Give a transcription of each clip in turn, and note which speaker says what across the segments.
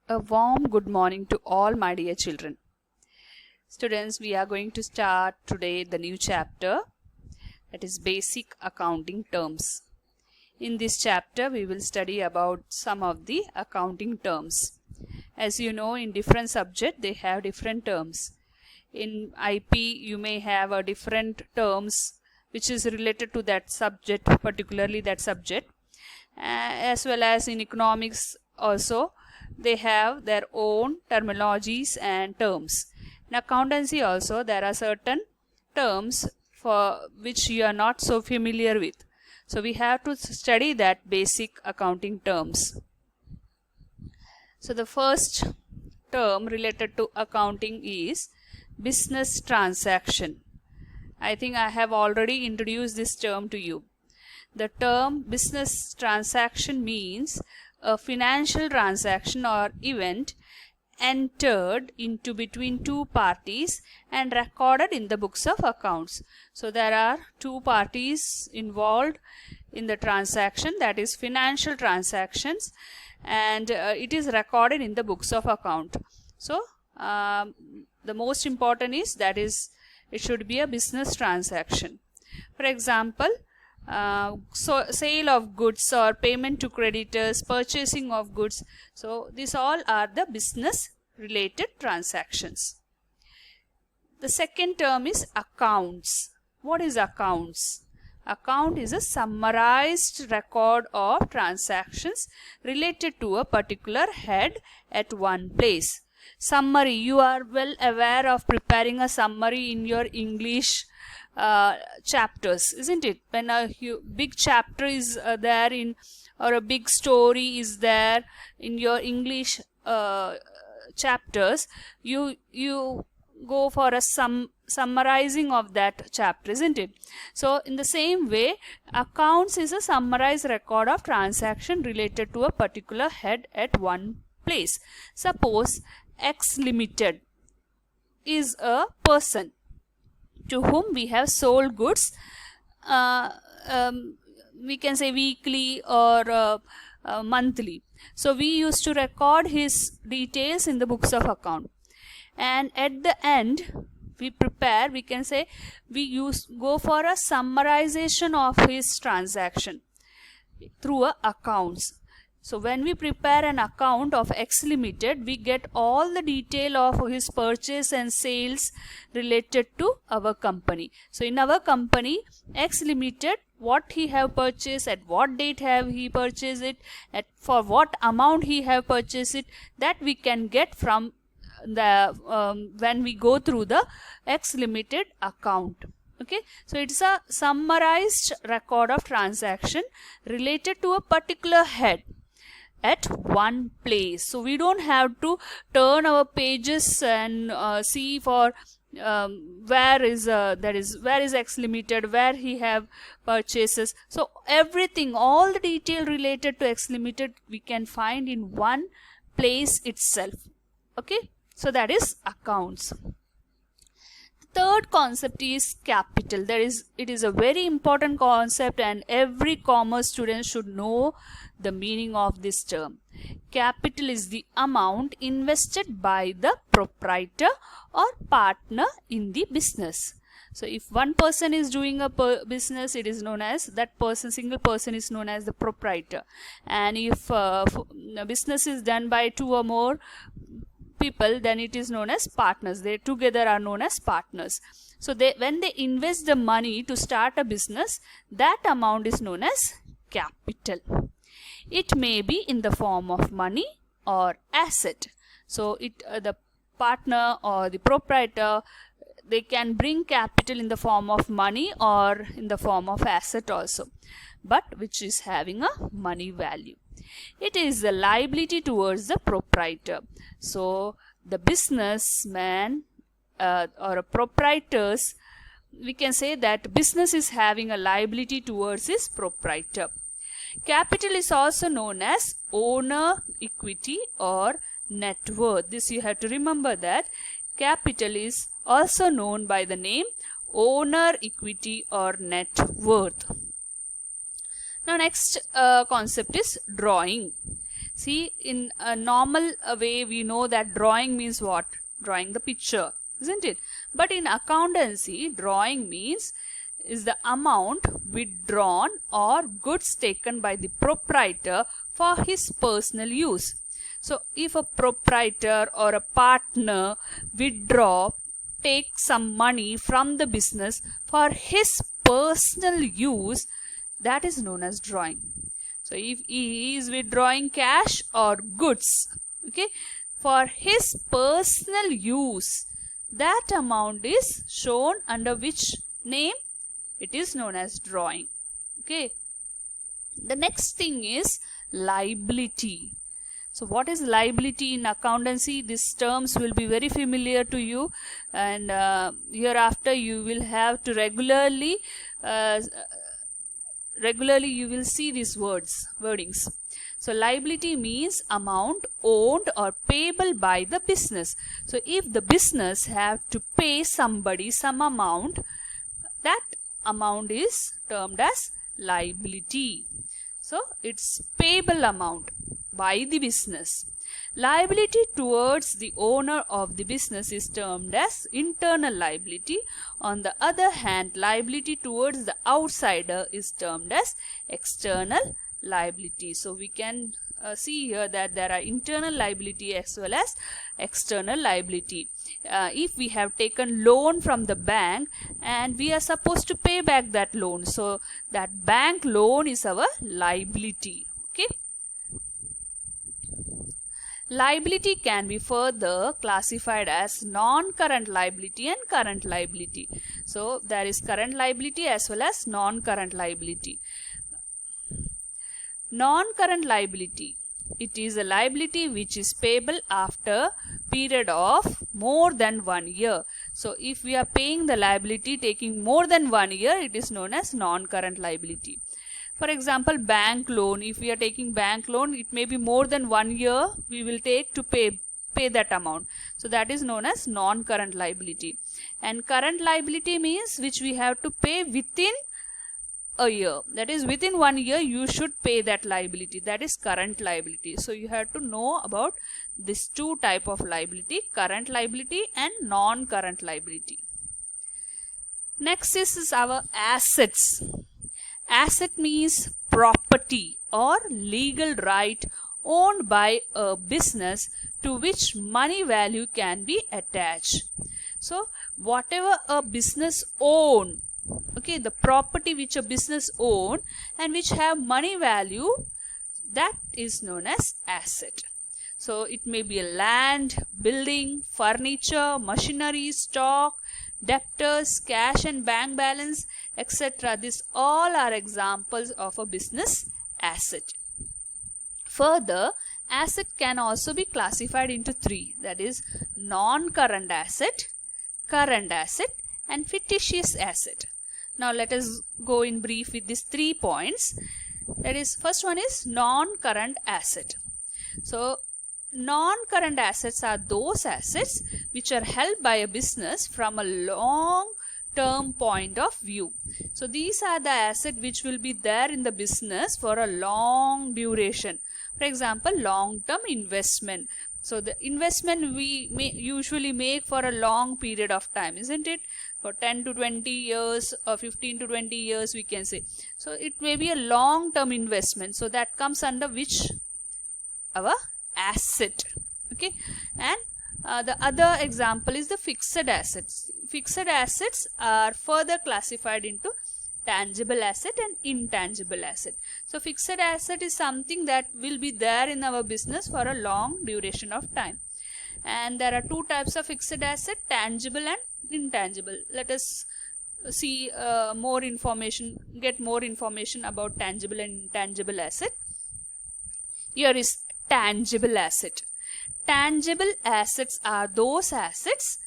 Speaker 1: A warm good morning to all my dear children. Students, we are going to start today the new chapter, that is basic accounting terms. In this chapter, we will study about some of the accounting terms. As you know, in different subject, they have different terms. In IP, you may have a different terms which is related to that subject, particularly that subject. As well as in economics also, they have their own terminologies and terms. In accountancy also, there are certain terms for which you are not so familiar with. So we have to study that basic accounting terms. So the first term related to accounting is business transaction. I think I have already introduced this term to you. The term business transaction means a financial transaction or event entered into between two parties and recorded in the books of accounts. So there are two parties involved in the transaction, that is financial transactions, and it is recorded in the books of account. So the most important is that is it should be a business transaction. For example, sale of goods or payment to creditors, purchasing of goods. So these all are the business related transactions. The second term is accounts. What is accounts? Account is a summarized record of transactions related to a particular head at one place. Summary, you are well aware of preparing a summary in your English chapters, isn't it? When a big chapter is there in, or a big story is there in your English chapters, you go for a summarizing of that chapter, isn't it? So in the same way, accounts is a summarized record of transaction related to a particular head at one place. Suppose X Limited is a person to whom we have sold goods, we can say weekly or monthly. So we used to record his details in the books of account, and at the end we prepare, we can say we go for a summarization of his transaction through accounts. So when we prepare an account of X Limited, we get all the detail of his purchase and sales related to our company. So in our company, X Limited, what he have purchased, at what date have he purchased it, for what amount he have purchased it, that we can get from the when we go through the X Limited account. Okay, so it's a summarized record of transaction related to a particular head at one place. So we don't have to turn our pages and see for where is X Limited, where he have purchases. So everything, all the detail related to X Limited we can find in one place itself. Okay, so that is accounts. Third concept is capital. It is a very important concept, and every commerce student should know the meaning of this term. Capital is the amount invested by the proprietor or partner in the business. So if one person is doing a business, it is known as, that person, single person is known as the proprietor. And if business is done by two or more people, then it is known as partners. They together are known as partners. So when they invest the money to start a business, that amount is known as capital. It may be in the form of money or asset. So the partner or the proprietor, they can bring capital in the form of money or in the form of asset also, but which is having a money value. It is the liability towards the proprietor. So the businessman or a proprietors, we can say that business is having a liability towards his proprietor. Capital is also known as owner equity or net worth. This you have to remember, that capital is also known by the name owner equity or net worth. Now next concept is drawing. See, in a normal way, we know that drawing means what? Drawing the picture, isn't it? But in accountancy, drawing means is the amount withdrawn or goods taken by the proprietor for his personal use. So, if a proprietor or a partner take some money from the business for his personal use, that is known as drawing. So, if he is withdrawing cash or goods, okay, for his personal use, that amount is shown under which name? It is known as drawing. Okay. The next thing is liability. So what is liability in accountancy? These terms will be very familiar to you, and hereafter you will have to regularly you will see these wordings. So liability means amount owed or payable by the business. So if the business have to pay somebody some amount, that amount is termed as liability. So it's payable amount by the business. Liability towards the owner of the business is termed as internal liability. On the other hand, liability towards the outsider is termed as external liability. So we can see here that there are internal liability as well as external liability. If we have taken loan from the bank and we are supposed to pay back that loan, so that bank loan is our liability. Okay. Liability can be further classified as non-current liability and current liability. So there is current liability as well as non-current liability. Non-current liability, it is a liability which is payable after period of more than 1 year. So if we are paying the liability taking more than 1 year, it is known as non-current liability. For example, bank loan, if we are taking bank loan, it may be more than 1 year we will take to pay that amount. So that is known as non-current liability. And current liability means which we have to pay within a year. That is, within 1 year you should pay that liability. That is current liability. So you have to know about these two type of liability, current liability and non-current liability. Next is our assets. Asset means property or legal right owned by a business to which money value can be attached. So whatever a business own, okay, the property which a business own and which have money value, that is known as asset. So it may be a land, building, furniture, machinery, stock, debtors, cash and bank balance, etc. These all are examples of a business asset. Further, asset can also be classified into three, that is non-current asset, current asset and fictitious asset. Now let us go in brief with these 3 points. That is, first one is non-current asset. So non-current assets are those assets which are held by a business from a long term point of view. So these are the assets which will be there in the business for a long duration. For example, long term investment. So the investment we usually make for a long period of time, isn't it? For 10 to 20 years or 15 to 20 years we can say. So it may be a long term investment. So that comes under which? Our asset. Okay. And the other example is the fixed assets. Fixed assets are further classified into tangible asset and intangible asset. So fixed asset is something that will be there in our business for a long duration of time. And there are two types of fixed asset, tangible and intangible. Let us see get more information about tangible and intangible asset. Here is tangible asset. Tangible assets are those assets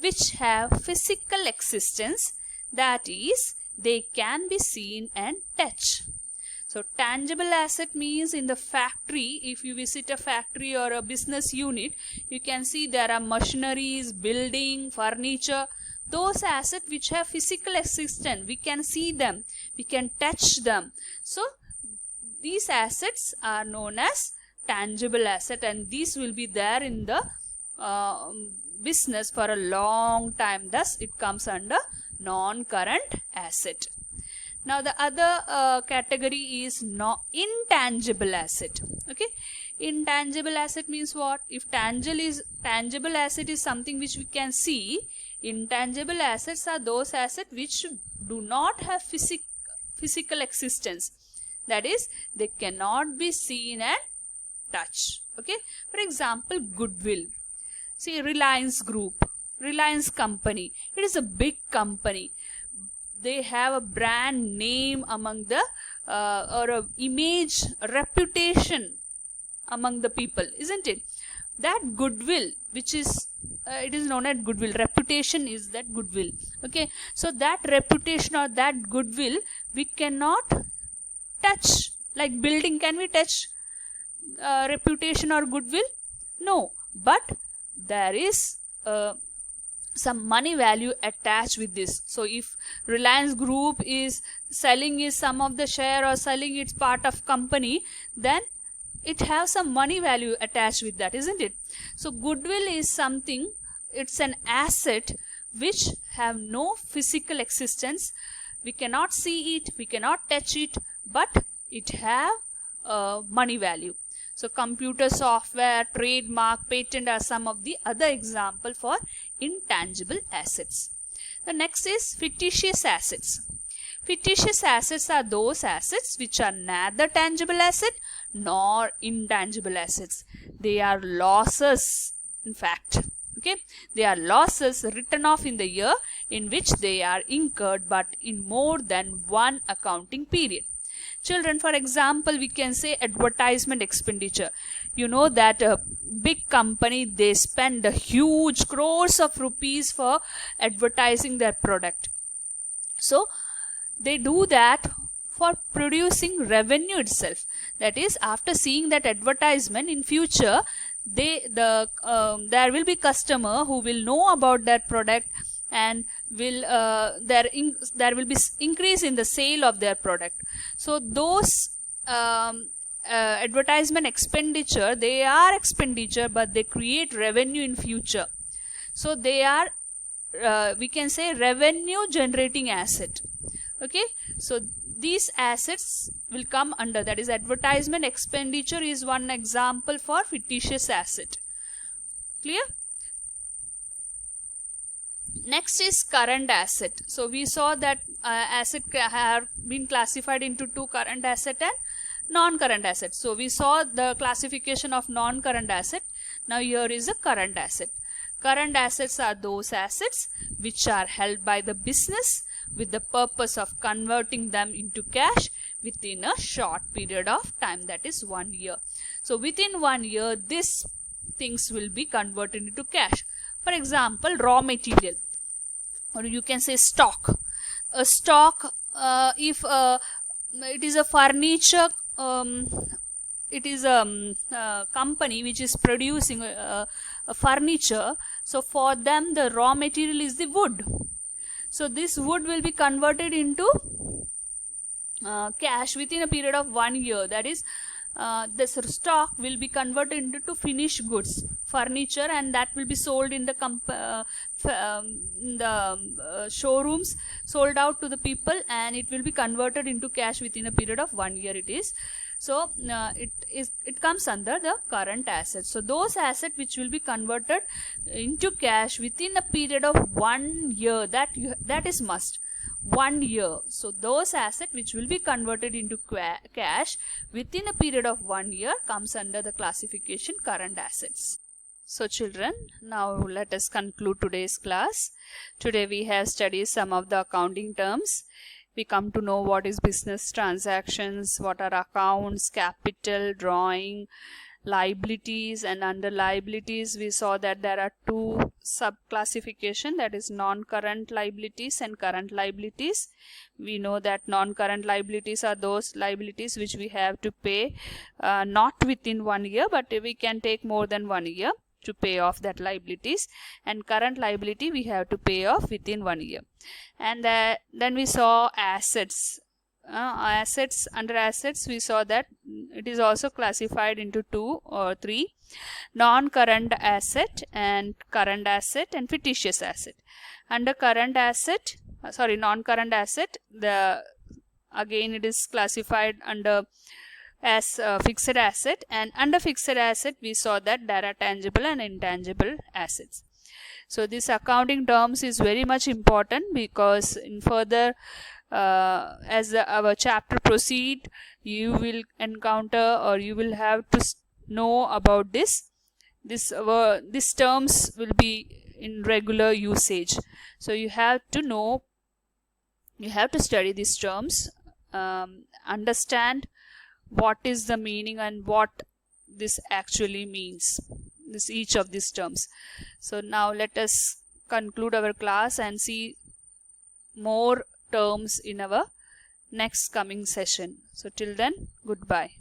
Speaker 1: which have physical existence, that is, they can be seen and touched. So tangible asset means in the factory, if you visit a factory or a business unit, you can see there are machineries, building, furniture, those assets which have physical existence. We can see them, we can touch them. So these assets are known as tangible asset, and these will be there in the business for a long time. Thus it comes under non-current asset. Now the other category is intangible asset. Okay, intangible asset means what? If tangible asset is something which we can see, intangible assets are those assets which do not have physical existence. That is, they cannot be seen and touched. Okay, for example, goodwill. See, Reliance Group, Reliance Company, it is a big company. They have a brand name among the or a image, a reputation among the people, isn't it? That goodwill, which is it is known as goodwill, reputation is that goodwill. Okay, so that reputation or that goodwill we cannot touch. Like building, can we touch reputation or goodwill? No, but there is some money value attached with this. So if Reliance Group is selling some of the share or selling its part of company, then it has some money value attached with that, isn't it? So goodwill is something, it's an asset which have no physical existence. We cannot see it, we cannot touch it, but it have money value. So computer software, trademark, patent are some of the other example for intangible assets. The next is fictitious assets. Fictitious assets are those assets which are neither tangible asset nor intangible assets. They are losses, in fact. Okay, they are losses written off in the year in which they are incurred, but in more than one accounting period. Children, for example, we can say advertisement expenditure. You know that a big company, they spend a huge crores of rupees for advertising their product. So they do that for producing revenue itself. That is, after seeing that advertisement in future, there will be customer who will know about that product, and will there will be increase in the sale of their product. So those advertisement expenditure, they are expenditure, but they create revenue in future. So they are we can say revenue generating asset. Okay, so these assets will come under, that is, advertisement expenditure is one example for fictitious asset. Clear? Next is current asset. So we saw that asset have been classified into two, current asset and non-current asset. So we saw the classification of non-current asset. Now here is a current asset. Current assets are those assets which are held by the business with the purpose of converting them into cash within a short period of time, that is 1 year. So within 1 year, these things will be converted into cash. For example, raw material, or you can say stock. A stock, if it is a furniture, it is a company which is producing a furniture. So for them, the raw material is the wood. So this wood will be converted into cash within a period of 1 year. That is, this stock will be converted into finished goods, furniture, and that will be sold in the showrooms, sold out to the people, and it will be converted into cash within a period of 1 year. It is. So it comes under the current assets. So those assets which will be converted into cash within a period of 1 year, that is must. 1 year. So those assets which will be converted into cash within a period of 1 year comes under the classification current assets. So children, now let us conclude today's class. Today we have studied some of the accounting terms. We come to know what is business transactions, what are accounts, capital, drawing, liabilities, and under liabilities we saw that there are two sub-classification, that is non-current liabilities and current liabilities. We know that non-current liabilities are those liabilities which we have to pay not within 1 year, but we can take more than 1 year to pay off that liabilities, and current liability we have to pay off within 1 year. And then we saw assets. assets, under assets we saw that it is also classified into 2 or 3: non-current asset and current asset and fictitious asset. Under current asset, non-current asset, again it is classified under as fixed asset, and under fixed asset we saw that there are tangible and intangible assets. So this accounting terms is very much important, because in further as our chapter proceed, you will encounter or you will have to know about this terms will be in regular usage. So you have to know, you have to study these terms, understand what is the meaning and what this actually means, each of these terms. So now let us conclude our class and see more terms in our next coming session. So till then, goodbye.